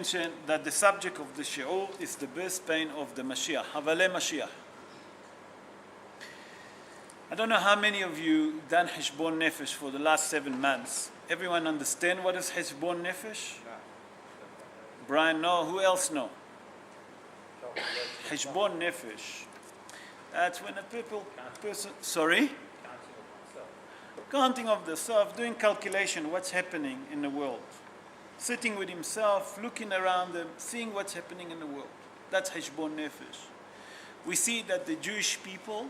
mention that the subject of the shiur is the birth pain of the Mashiach, Havale Mashiach. I don't know how many of you done Heshbon Nefesh for the last 7 months. Everyone understand what is Heshbon Nefesh? No. Brian, no. Who else know? Heshbon Nefesh. That's when a person, sorry? Counting of the self, doing calculation, what's happening in the world. Sitting with himself, looking around him, seeing what's happening in the world. That's Heshbon Nefesh. We see that the Jewish people,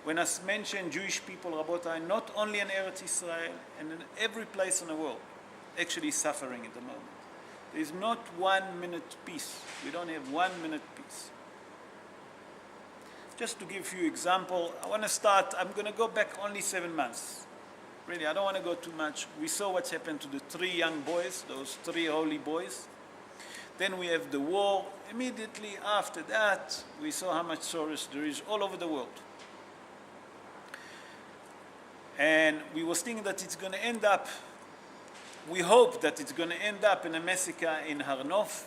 when I mention Jewish people, Rabotai, not only in Eretz Israel and in every place in the world, actually suffering at the moment. There is not 1 minute peace. We don't have 1 minute peace. Just to give you an example, I want to start, I'm going to go back only 7 months. Really, I don't want to go too much. We saw what's happened to the 3 young boys, those 3 holy boys. Then we have the war. Immediately after that, we saw how much sorrow there is all over the world. And we was thinking that it's going to end up, we hope that it's going to end up in a massacre in Har Nof,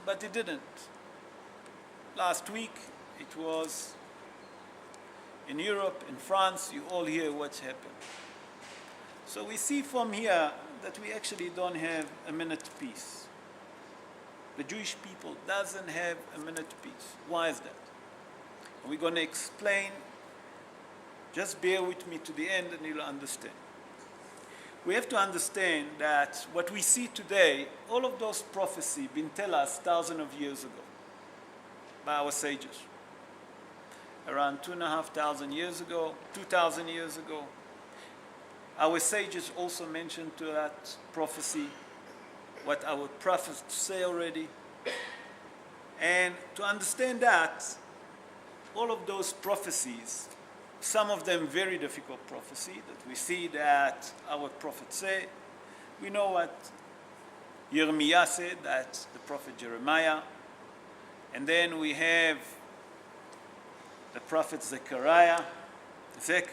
but it didn't. Last week, it was in Europe, in France, you all hear what's happened. So we see from here that we actually don't have a minute peace. The Jewish people doesn't have a minute peace. Why is that? And we're going to explain. Just bear with me to the end and you'll understand. We have to understand that what we see today, all of those prophecies been told us thousands of years ago by our sages. Around 2,500 years ago, 2,000 years ago. Our sages also mentioned to that prophecy what our prophets say already. And to understand that, all of those prophecies, some of them very difficult prophecy that we see that our prophets say. We know what Jeremiah said, that's the prophet Jeremiah. And then we have the prophet Zechariah. Zech.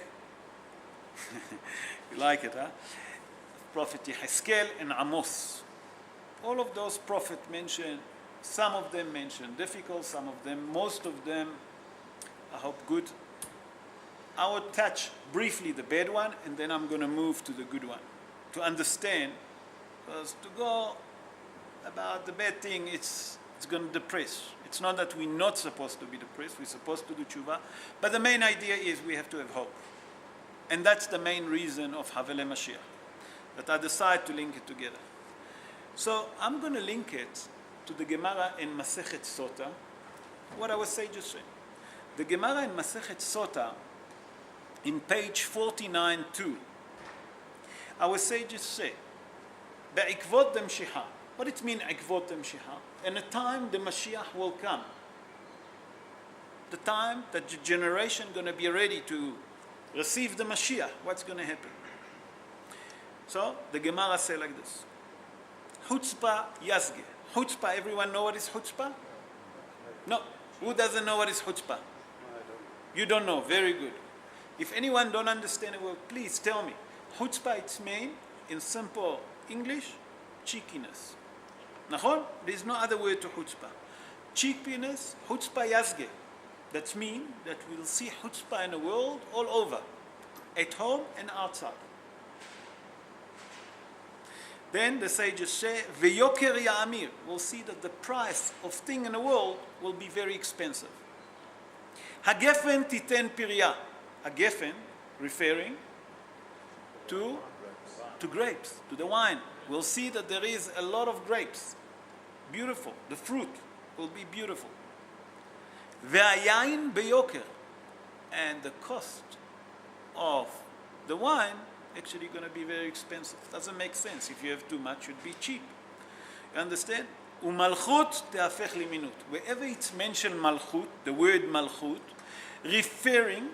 You like it, huh? Prophet Yehezkel and Amos. All of those prophets mention, some of them mention difficult, some of them, most of them, I hope good. I will touch briefly the bad one, and then I'm going to move to the good one. To understand, because to go about the bad thing, it's going to depress. It's not that we're not supposed to be depressed, we're supposed to do tshuva, but the main idea is we have to have hope. And that's the main reason of Havale Mashiach, that I decided to link it together. So I'm going to link it to the Gemara in Masechet Sota, what our sages say. The Gemara in Masechet Sota, in page 49-2, our sages say, Be'ikvot demshiha. What it means, Ikvot demshiha? In a time the Mashiach will come. The time that the generation going to be ready to receive the Mashiach. What's going to happen? So the Gemara say like this. Chutzpah yazge. Chutzpah, everyone know what is chutzpah? No. Who doesn't know what is chutzpah? No, I don't. You don't know. Very good. If anyone don't understand it, well, please tell me. Chutzpah, it's mean, in simple English, cheekiness. Nachon? There is no other word to chutzpah. Cheekiness, chutzpah yazge. That means that we'll see chutzpah in the world all over, at home and outside. Then the sages say, V'yoker ya'amir. We'll see that the price of thing in the world will be very expensive. Hagefen titen pirya. Hagefen, referring to grapes, to the wine. We'll see that there is a lot of grapes. Beautiful. The fruit will be beautiful. Ve'ayayin beyoker. And the cost of the wine actually going to be very expensive. Doesn't make sense. If you have too much, it would be cheap. You understand? Umalchut te'afech liminut. Wherever it's mentioned malchut, the word malchut, referring,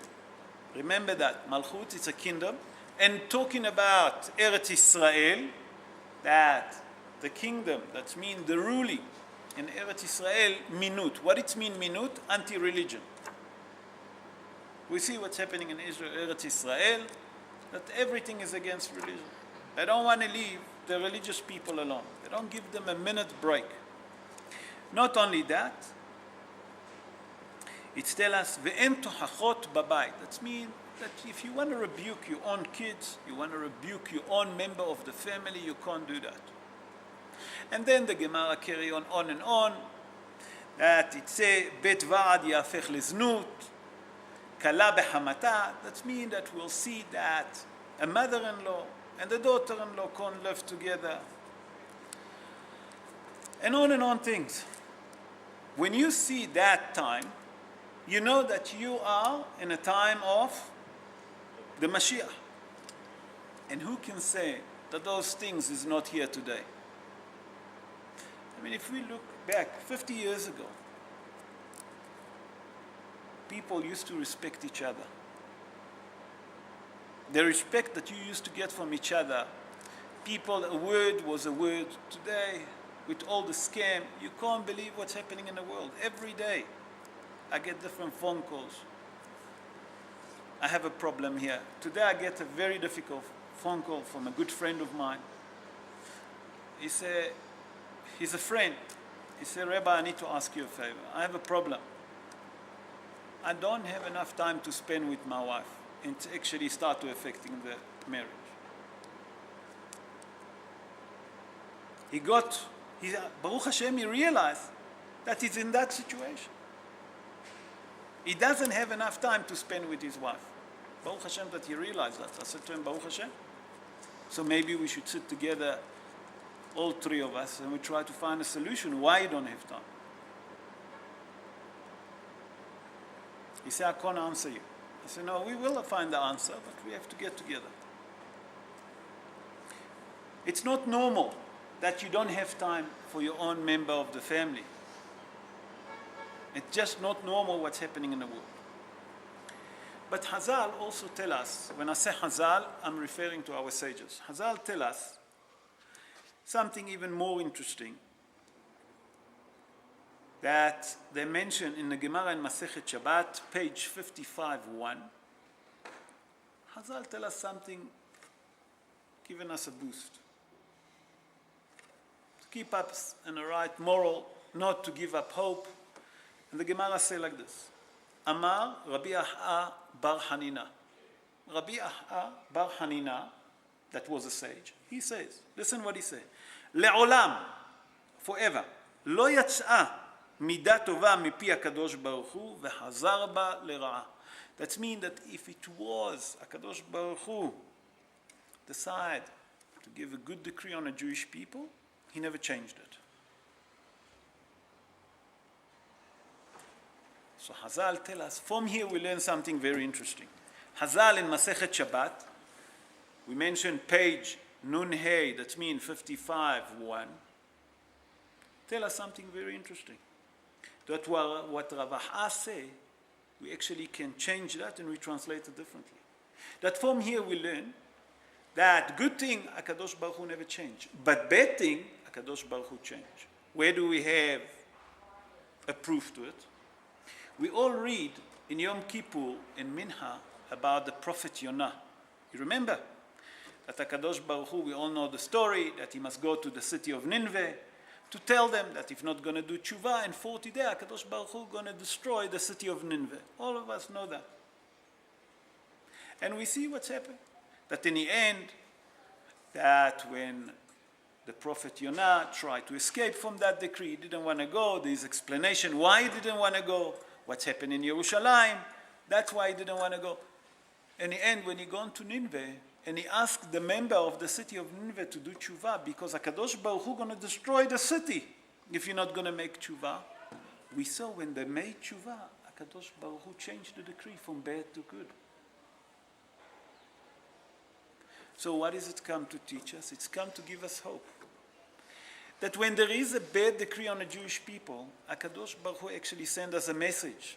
remember that, malchut is a kingdom, and talking about Eretz Israel, that the kingdom, that means the ruling in Eretz Israel, minut. What it means minut? Anti-religion. We see what's happening in Israel, Eretz Israel, that everything is against religion. They don't want to leave the religious people alone. They don't give them a minute break. Not only that, it tells us, "Ve'en tohachot babait." That means that if you want to rebuke your own kids, you want to rebuke your own member of the family, you can't do that. And then the Gemara carry on and on, that it say, "Bet va'ad yafech leznut, kala behamata." That means that we'll see that a mother-in-law and a daughter-in-law can't live together. And on things. When you see that time, you know that you are in a time of the Mashiach. And who can say that those things is not here today? I mean, if we look back 50 years ago, people used to respect each other. The respect that you used to get from each other, people, a word was a word. Today, with all the scam, you can't believe what's happening in the world. Every day, I get different phone calls. I have a problem here. Today, I get a very difficult phone call from a good friend of mine. He's a friend. He said, "Rabbi, I need to ask you a favor. I have a problem. I don't have enough time to spend with my wife, and it's actually start to affecting the marriage." Baruch Hashem, he realized that he's in that situation. He doesn't have enough time to spend with his wife. Baruch Hashem that he realized that. I said to him, "Baruch Hashem. So maybe we should sit together, all three of us, and we try to find a solution why you don't have time." He said, "I can't answer you." I said, "No, we will find the answer, but we have to get together." It's not normal that you don't have time for your own member of the family. It's just not normal what's happening in the world. But Hazal also tell us, when I say Hazal, I'm referring to our sages. Hazal tell us something even more interesting that they mention in the Gemara in Masechet Shabbat, page 55:1. Hazal tell us something, giving us a boost. To keep us in the right moral, not to give up hope. And the Gemara say like this: Amar Rabbi Ah'a bar Hanina. Rabbi Ah'a bar Hanina, that was a sage, he says, listen what he says: Le'olam, forever, lo yatz'a midah tova mipi HaKadosh Baruch Hu v'hazar ba lera'ah. That means that if it was HaKadosh Baruch Hu decide to give a good decree on a Jewish people, he never changed it. So Hazal tell us, from here we learn something very interesting. Hazal in Masechet Shabbat, we mentioned page Nun Hey, that means 55:1, tell us something very interesting. That what Rav Ah'a say, we actually can change that and we translate it differently. That from here we learn that good thing, HaKadosh Baruch Hu never change. But bad thing, HaKadosh Baruch Hu change. Where do we have a proof to it? We all read in Yom Kippur, in Minha, about the prophet Yonah. You remember that HaKadosh Baruch Hu, we all know the story, that he must go to the city of Nineveh to tell them that if not going to do tshuva, in 40 days, HaKadosh Baruch Hu going to destroy the city of Nineveh. All of us know that. And we see what's happened. That in the end, that when the prophet Yonah tried to escape from that decree, he didn't want to go. There's explanation why he didn't want to go. What's happened in Yerushalayim, that's why he didn't want to go. In the end, when he gone to Nineveh, and he asked the member of the city of Nineveh to do tshuva, because HaKadosh Baruch Hu going to destroy the city if you're not going to make tshuva. We saw when they made tshuva, HaKadosh Baruch Hu changed the decree from bad to good. So what does it come to teach us? It's come to give us hope. That when there is a bad decree on the Jewish people, HaKadosh Baruch Hu actually sends us a message.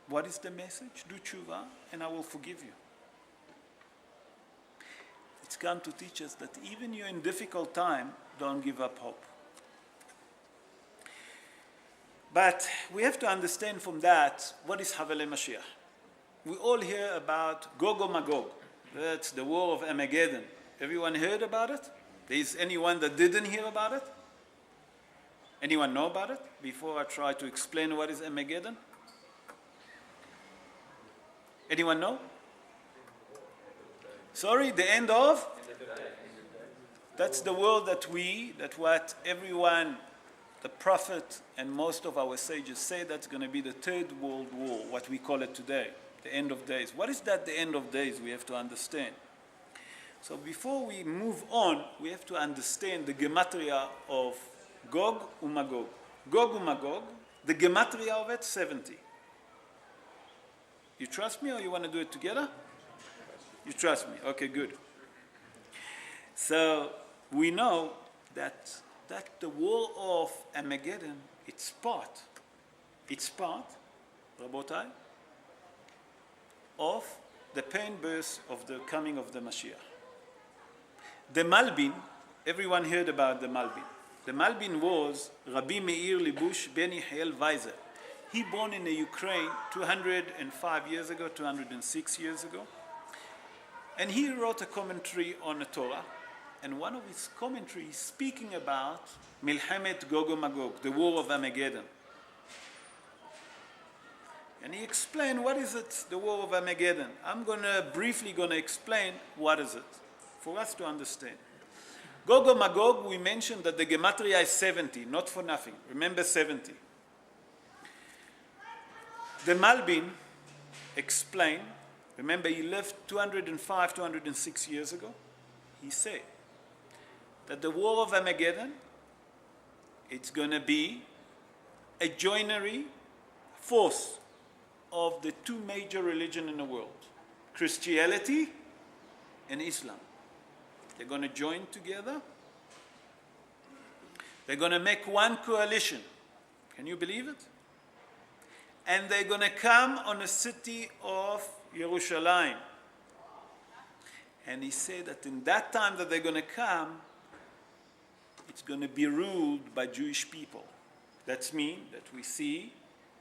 What is the message? Do tshuva and I will forgive you. It's come to teach us that even you're in difficult time, don't give up hope. But we have to understand from that, what is Havelei Mashiach? We all hear about Gog or Magog. That's the war of Armageddon. Everyone heard about it? Is anyone that didn't hear about it? Anyone know about it before I try to explain what is Armageddon? Anyone know? Sorry, the end of? That's the world that what everyone, the prophet and most of our sages say that's going to be the third world war, what we call it today, the end of days. What is that, the end of days? We have to understand. So before we move on, we have to understand the gematria of Gog and Magog. Gog and Magog, the gematria of it, 70. You trust me or you want to do it together? You trust me? Okay, good. So we know that the war of Armageddon, it's part, Rabotai, of the pain birth of the coming of the Mashiach. The Malbim, everyone heard about the Malbim. The Malbim was Rabbi Meir Libush ben Yehiel Weiser. He born in the Ukraine 205 years ago, 206 years ago. And he wrote a commentary on the Torah. And one of his commentaries speaking about Milchemet Gog and Magog, the war of Armageddon. And he explained what is it, the war of Armageddon. I'm briefly going to explain what is it, for us to understand. Gog and Magog, we mentioned that the gematria is 70, not for nothing. Remember 70. The Malbim explained, remember he lived 205, 206 years ago. He said that the war of Armageddon, it's going to be a joinery force of the two major religions in the world, Christianity and Islam. They're going to join together. They're going to make one coalition. Can you believe it? And they're going to come on the city of Jerusalem. And he said that in that time that they're going to come, it's going to be ruled by Jewish people. That means that we see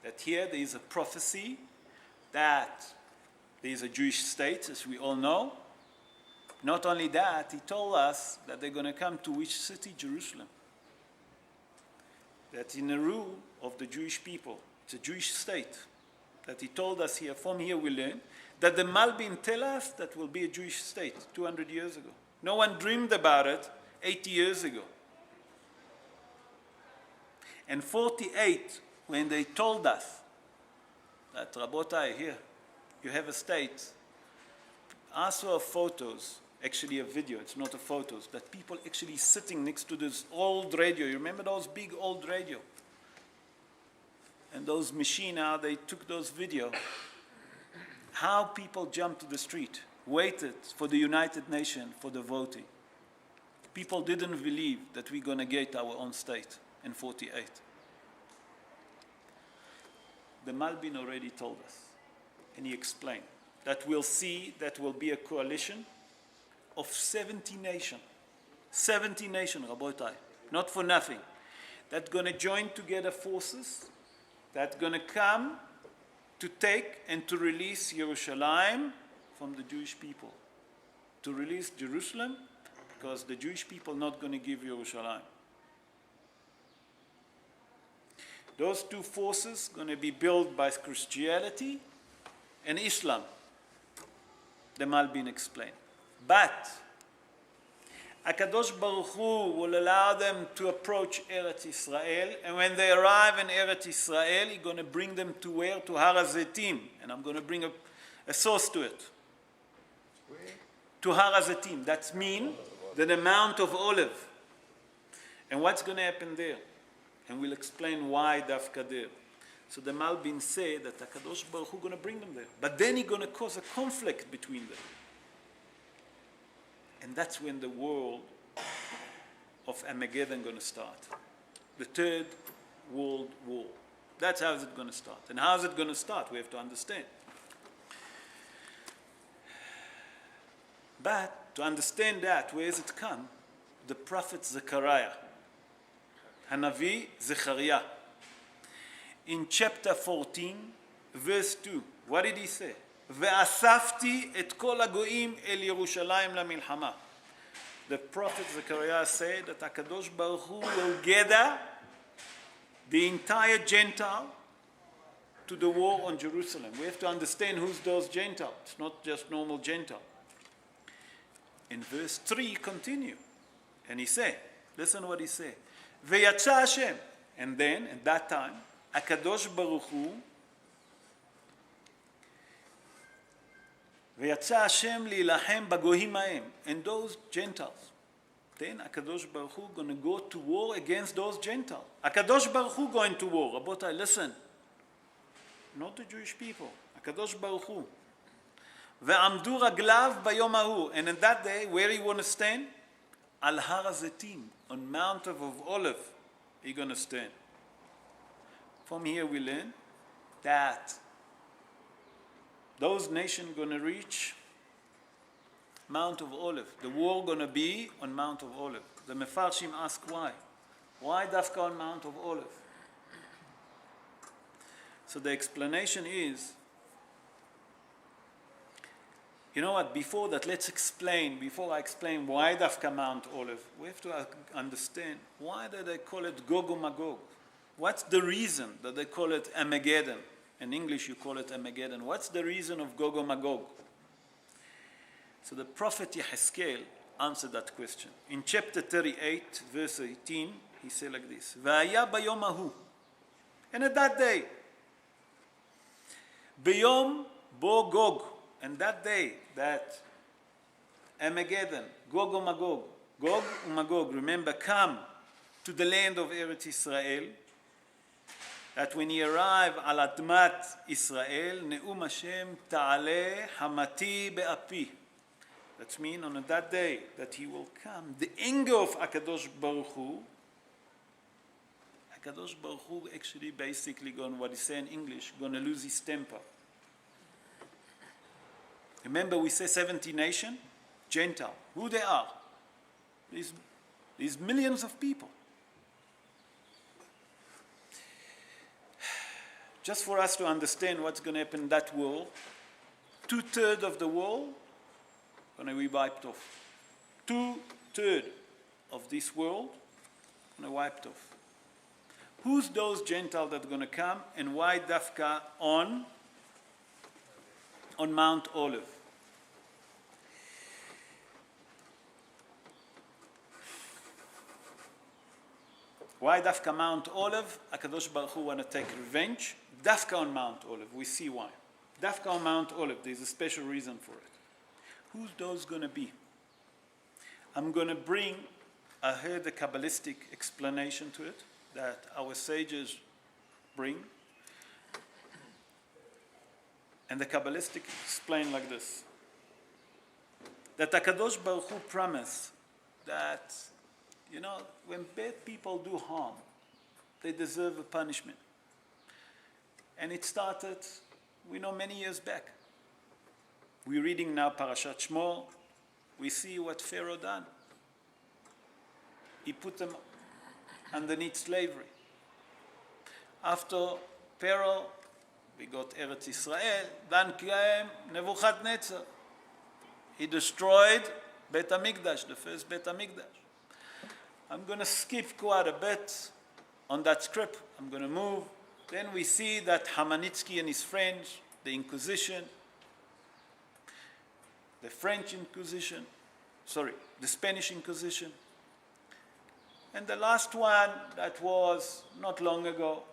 that here there is a prophecy that there is a Jewish state, as we all know. Not only that, he told us that they're going to come to which city? Jerusalem. That's in the rule of the Jewish people. It's a Jewish state. That he told us here, from here we learn, that the Malbim tell us that will be a Jewish state 200 years ago. No one dreamed about it 80 years ago. And 48, when they told us that, Rabotai, here, you have a state, also of photos, actually a video, it's not a photos, that people actually sitting next to this old radio. You remember those big old radio? And those machines, how they took those video, how people jumped to the street, waited for the United Nations for the voting. People didn't believe that we're going to get our own state in 48. The Malbim already told us, and he explained, that we'll see that will be a coalition of 70 nations. 70 nations, Rabotai, not for nothing. That's going to join together forces, that's going to come to take and to release Jerusalem from the Jewish people. To release Jerusalem, because the Jewish people are not going to give Jerusalem. Those two forces are going to be built by Christianity and Islam, the Malbim explained. But HaKadosh Baruch Hu will allow them to approach Eretz Israel, and when they arrive in Eretz Israel, He's going to bring them to where? To Har HaZeitim, and I'm going to bring a source to it. Where? To Har HaZeitim. That means the Mount of Olive. And what's going to happen there? And we'll explain why Dafka there. So the Malbim say that HaKadosh Baruch Hu is going to bring them there. But then He's going to cause a conflict between them. And that's when the world of Armageddon is going to start. The Third World War. That's how it's going to start. And how is it going to start? We have to understand. But to understand that, where does it come? The prophet Zechariah. Hanavi Zechariah. In chapter 14, verse 2, what did he say? ואספתי את כל הגויים אל ירושלים למלחמה. The prophet Zechariah said that HaKadosh Baruch Hu will gather the entire Gentile to the war on Jerusalem. We have to understand who's those Gentiles. It's not just normal Gentile. In verse 3, continue. And he said, listen what he said. V'yatsa Hashem. And then, at that time, HaKadosh Baruch Hu, V'yatsa Hashem li'ilachem bagohim ha'em. And those Gentiles. Then HaKadosh Baruch Hu going to go to war against those Gentiles. HaKadosh Baruch Hu going to war. Rabotai, listen. Not the Jewish people. HaKadosh Baruch Hu. Ve'amdu raglav bayom hahu. And in that day, where he want to stand? Al Har HaZetim, on Mount of Olive, he going to stand. From here we learn that those nations going to reach Mount of Olive. The war going to be on Mount of Olive. The Mefarshim ask why. Why dafka on Mount of Olive? So the explanation is, you know what, before that, before I explain why dafka Mount Olive, we have to understand why do they call it Gog and Magog? What's the reason that they call it Armageddon? In English you call it Armageddon. What's the reason of Gog and Magog? So the prophet Yehezkel answered that question. In chapter 38, verse 18, he said like this, V'aya bayom hahu. And at that day, Bayom bo Gog, and that day, that Armageddon, Gog and Magog, Gog and Magog, remember, come to the land of Eretz Israel, that when he arrived al Admat Israel, Ne'um Hashem ta'aleh hamati be'api. That means on that day that he will come, the anger of HaKadosh Baruch Hu, HaKadosh Baruch Hu actually basically going, what he say in English, going to lose his temper. Remember we say 70 nations, Gentile. Who they are? These millions of people. Just for us to understand what's going to happen in that world, 2/3 of the world going to be wiped off. 2/3 of this world going to be wiped off. Who's those Gentiles that are going to come, and why dafka on Mount Olive? Why dafka Mount Olive? HaKadosh Baruch Hu want to take revenge. Dafka on Mount Olive, we see why. Dafka on Mount Olive, there's a special reason for it. Who's those going to be? I'm going to bring, I heard a Kabbalistic explanation to it that our sages bring. And the Kabbalistic explain like this. That HaKadosh Baruch Hu promised that, you know, when bad people do harm, they deserve a punishment. And it started, we know, many years back. We're reading now Parashat Shmo. We see what Pharaoh done. He put them underneath slavery. After Pharaoh, we got Eretz Israel. Then came Nebuchadnezzar. He destroyed Beit HaMikdash, the first Beit HaMikdash. I'm going to skip quite a bit on that script. I'm going to move. Then we see that Hamanitsky and his friends, the Inquisition, the French Inquisition, the Spanish Inquisition. And the last one that was not long ago,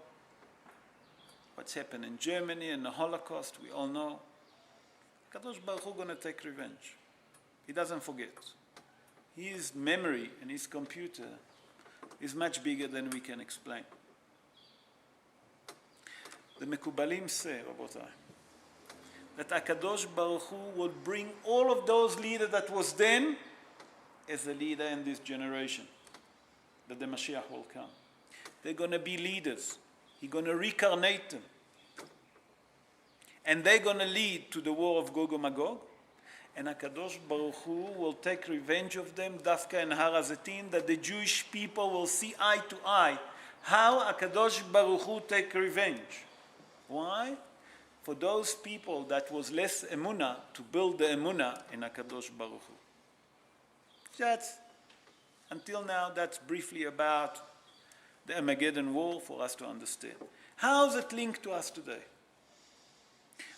what's happened in Germany and the Holocaust, we all know. Kadosh Baruch Hu going to take revenge. He doesn't forget. His memory and his computer is much bigger than we can explain. The Mekubalim say, Rabotai, that HaKadosh Baruch Hu will bring all of those leaders that was then as a leader in this generation, that the Mashiach will come. They're going to be leaders. He's going to reincarnate them. And they're going to lead to the war of Gog and Magog. And HaKadosh Baruch Hu will take revenge of them, Dafka and Har HaZetim, that the Jewish people will see eye to eye how HaKadosh Baruch Hu take revenge. Why? For those people that was less emunah, to build the emunah in HaKadosh Baruch Hu. That's, until now, that's briefly about the Armageddon War for us to understand. How is it linked to us today?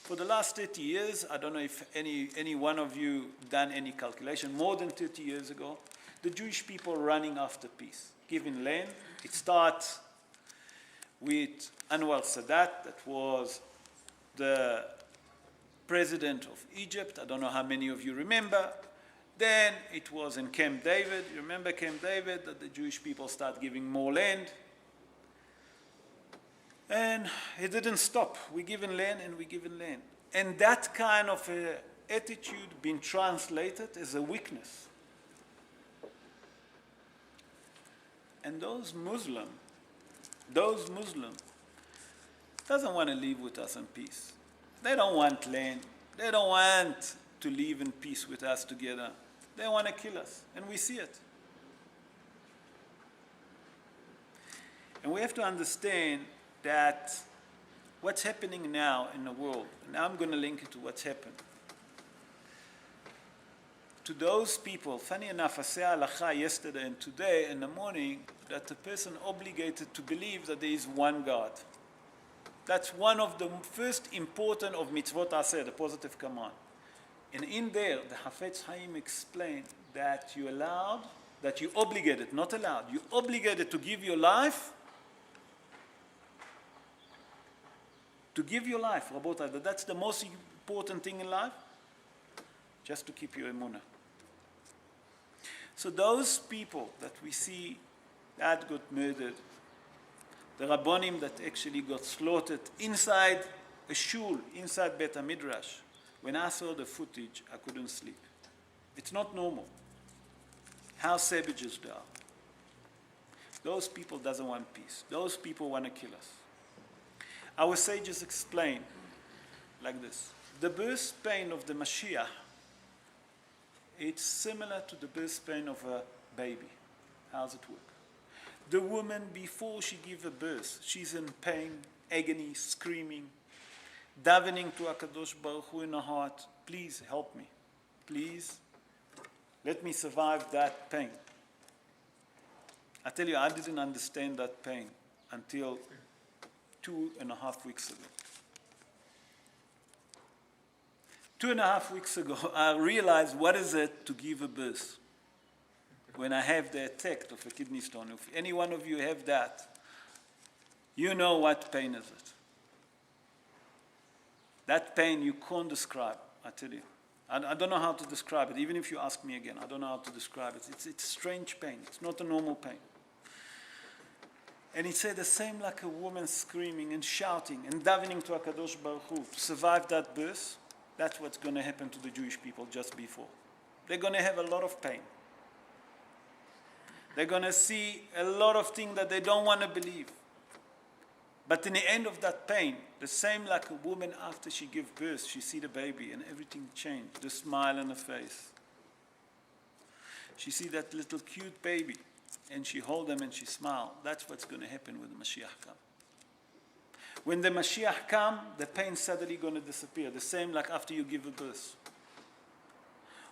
For the last 30 years, I don't know if any one of you done any calculation, more than 30 years ago, the Jewish people running after peace, giving land. It starts with Anwar Sadat, that was the president of Egypt. I don't know how many of you remember. Then it was in Camp David. You remember Camp David, that the Jewish people start giving more land. And it didn't stop. We're given land and we're given land. And that kind of attitude being translated as a weakness. And those Muslims doesn't want to live with us in peace. They don't want land. They don't want to live in peace with us together. They want to kill us, and we see it. And we have to understand that what's happening now in the world, and I'm going to link it to what's happened. To those people, funny enough, I say halacha yesterday and today in the morning, that the person obligated to believe that there is one God. That's one of the first important of mitzvot aseh, the positive command. And in there, the Hafetz Chaim explained that you allowed, that you obligated, not allowed, you obligated to give your life, Rabotai, that's the most important thing in life, just to keep your emunah. So those people that we see that got murdered, the Rabbonim that actually got slaughtered inside a shul, inside Beit HaMidrash, when I saw the footage, I couldn't sleep. It's not normal how savages they are. Those people doesn't want peace. Those people want to kill us. Our sages explain like this. The birth pain of the Mashiach, it's similar to the birth pain of a baby. How does it work? The woman, before she gives a birth, she's in pain, agony, screaming, davening to HaKadosh Baruch Hu in her heart, please help me. Please, let me survive that pain. I tell you, I didn't understand that pain until 2.5 weeks ago. 2.5 weeks ago, I realized what is it to give a birth. When I have the attack of a kidney stone, if any one of you have that, you know what pain is it. That pain you can't describe, I tell you. I don't know how to describe it. Even if you ask me again, I don't know how to describe it. It's strange pain. It's not a normal pain. And it said the same like a woman screaming and shouting and davening to HaKadosh Baruch Hu to survive that birth. That's what's going to happen to the Jewish people just before. They're going to have a lot of pain. They're going to see a lot of things that they don't want to believe. But in the end of that pain, the same like a woman after she gives birth, she see the baby and everything changed. The smile on her face. She see that little cute baby and she hold them and she smile. That's what's going to happen when the Mashiach comes. When the Mashiach comes, the pain suddenly going to disappear. The same like after you give a birth.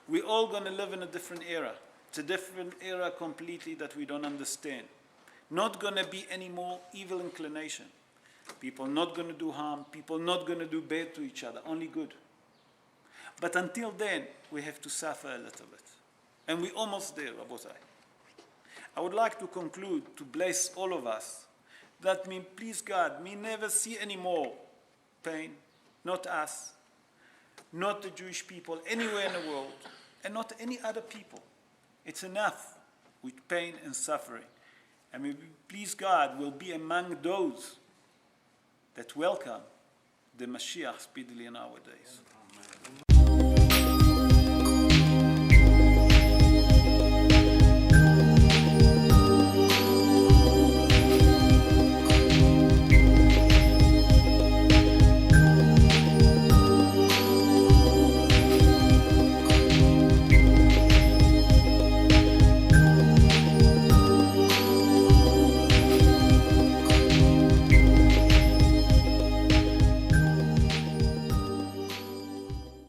We're all going to live in a different era. It's a different era completely that we don't understand. Not going to be any more evil inclination. People not going to do harm. People not going to do bad to each other. Only good. But until then, we have to suffer a little bit. And we're almost there, Rabotai. I would like to conclude, to bless all of us, that me, please God, me never see any more pain. Not us. Not the Jewish people anywhere in the world. And not any other people. It's enough with pain and suffering. And we, please God, will be among those that welcome the Mashiach speedily in our days.